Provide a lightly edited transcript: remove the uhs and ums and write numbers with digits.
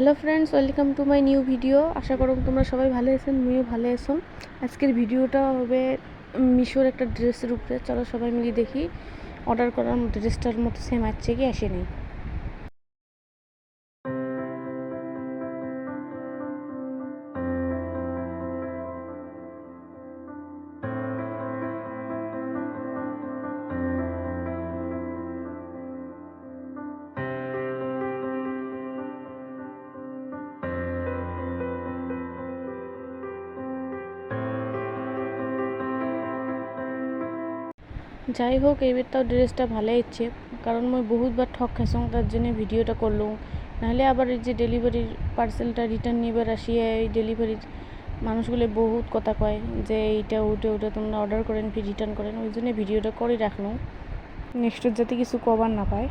Hello friends, welcome to my new video. আশা করো তোমরা সবাই ভালো আছেন, আমিও ভালো আছি। আজকের ভিডিওটা হবে মিশোর একটা ড্রেসের উপরে। চলো সবাই মিলে দেখি অর্ডার করার ড্রেসটার মতো সেম আসছে কি আসেনি। যাই হোক, এইবার তাও ড্রেসটা ভালো ইচ্ছে, কারণ মই বহুতবার ঠক খাইছং, তার জন্য ভিডিওটা করলুম। নাহলে আবার এই যে ডেলিভারির পার্সেলটা রিটার্ন নিবার আসিয়ে এই ডেলিভারির মানুষগুলো বহুত কথা কয় যে এইটা ওটা তোমরা অর্ডার করেন ফির রিটার্ন করেন, ওই জন্য ভিডিওটা করে রাখলাম নেক্সট যাতে কিছু কবার না পায়।